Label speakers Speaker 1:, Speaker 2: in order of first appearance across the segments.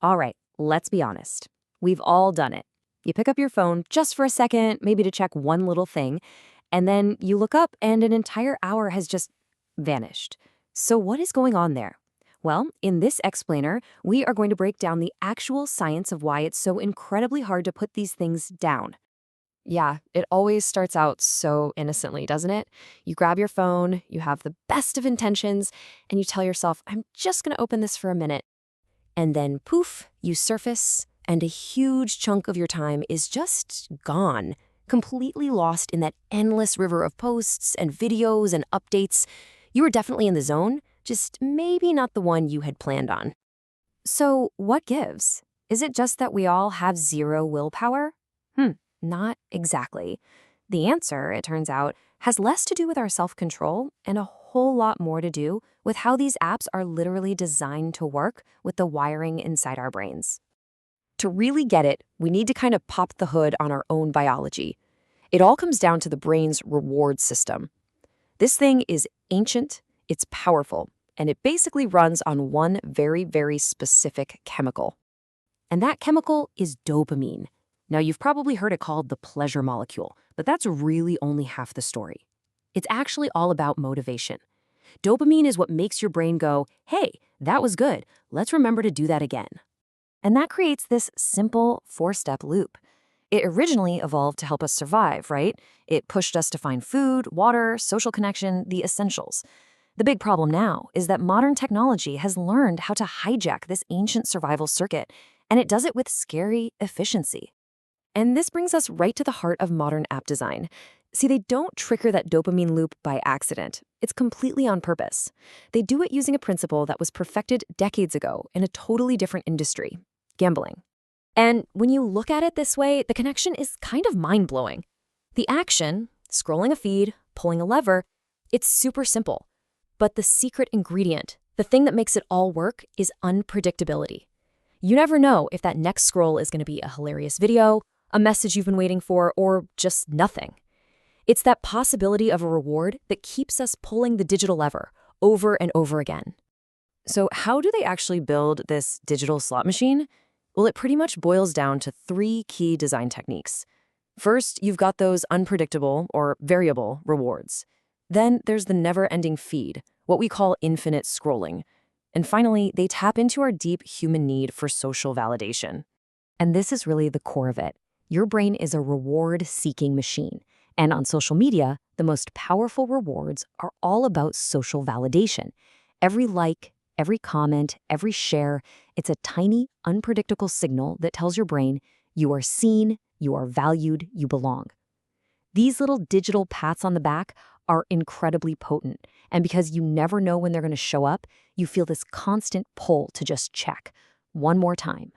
Speaker 1: All right, let's be honest. We've all done it. You pick up your phone just for a second, maybe to check one little thing, and then you look up and an entire hour has just vanished. So, what is going on there? Well, in this explainer, we are going to break down the actual science of why it's so incredibly hard to put these things down.
Speaker 2: Yeah, it always starts out so innocently, doesn't it? You grab your phone, you have the best of intentions, and you tell yourself, I'm just going to open this for a minute.
Speaker 1: And then poof, you surface, and a huge chunk of your time is just gone, completely lost in that endless river of posts and videos and updates. You were definitely in the zone, just maybe not the one you had planned on. So, what gives? Is it just that we all have zero willpower? Not exactly. The answer, it turns out, has less to do with our self-control and a whole lot more to do with how these apps are literally designed to work with the wiring inside our brains. To really get it, we need to kind of pop the hood on our own biology. It all comes down to the brain's reward system. This thing is ancient, it's powerful, and it basically runs on one very, very specific chemical. And that chemical is dopamine. Now, you've probably heard it called the pleasure molecule, but that's really only half the story. It's actually all about motivation. Dopamine is what makes your brain go, hey, that was good, let's remember to do that again. And that creates this simple four-step loop. It originally evolved to help us survive, right? It pushed us to find food, water, social connection, the essentials. The big problem now is that modern technology has learned how to hijack this ancient survival circuit, and it does it with scary efficiency. And this brings us right to the heart of modern app design. See, they don't trigger that dopamine loop by accident. It's completely on purpose. They do it using a principle that was perfected decades ago in a totally different industry, gambling. And when you look at it this way, the connection is kind of mind-blowing. The action, scrolling a feed, pulling a lever, it's super simple. But the secret ingredient, the thing that makes it all work, is unpredictability. You never know if that next scroll is going to be a hilarious video, a message you've been waiting for, or just nothing. It's that possibility of a reward that keeps us pulling the digital lever over and over again. So how do they actually build this digital slot machine? Well, it pretty much boils down to three key design techniques. First, you've got those unpredictable or variable rewards. Then there's the never-ending feed, what we call infinite scrolling. And finally, they tap into our deep human need for social validation. And this is really the core of it. Your brain is a reward-seeking machine. And on social media, the most powerful rewards are all about social validation. Every like, every comment, every share, it's a tiny, unpredictable signal that tells your brain you are seen, you are valued, you belong. These little digital pats on the back are incredibly potent. And because you never know when they're going to show up, you feel this constant pull to just check one more time.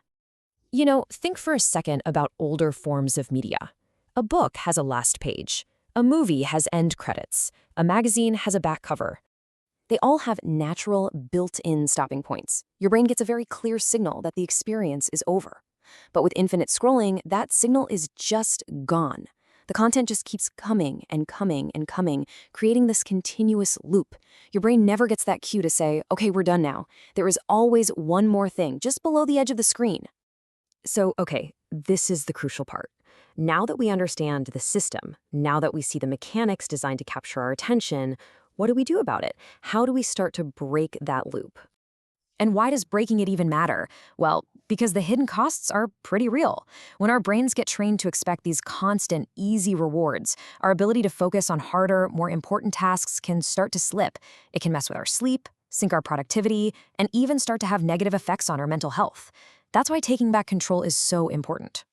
Speaker 1: You know, think for a second about older forms of media. A book has a last page. A movie has end credits. A magazine has a back cover. They all have natural, built-in stopping points. Your brain gets a very clear signal that the experience is over. But with infinite scrolling, that signal is just gone. The content just keeps coming and coming and coming, creating this continuous loop. Your brain never gets that cue to say, okay, we're done now. There is always one more thing just below the edge of the screen. So, okay, this is the crucial part. Now that we understand the system, now that we see the mechanics designed to capture our attention, what do we do about it? How do we start to break that loop? And why does breaking it even matter? Well, because the hidden costs are pretty real. When our brains get trained to expect these constant, easy rewards, our ability to focus on harder, more important tasks can start to slip. It can mess with our sleep, sink our productivity, and even start to have negative effects on our mental health. That's why taking back control is so important.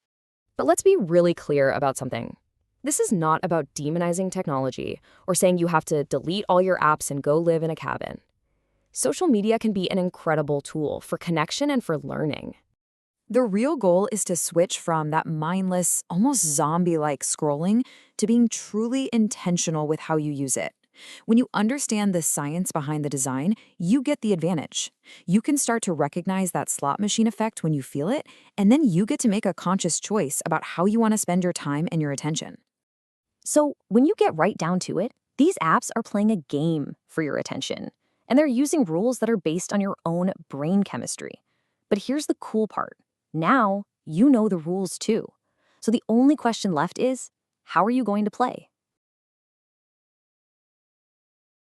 Speaker 1: But let's be really clear about something. This is not about demonizing technology or saying you have to delete all your apps and go live in a cabin. Social media can be an incredible tool for connection and for learning. The real goal is to switch from that mindless, almost zombie-like scrolling to being truly intentional with how you use it. When you understand the science behind the design, you get the advantage. You can start to recognize that slot machine effect when you feel it, and then you get to make a conscious choice about how you want to spend your time and your attention. So when you get right down to it, these apps are playing a game for your attention, and they're using rules that are based on your own brain chemistry.
Speaker 3: But here's the cool part. Now, you know the rules too. So the only question left is, how are you going to play?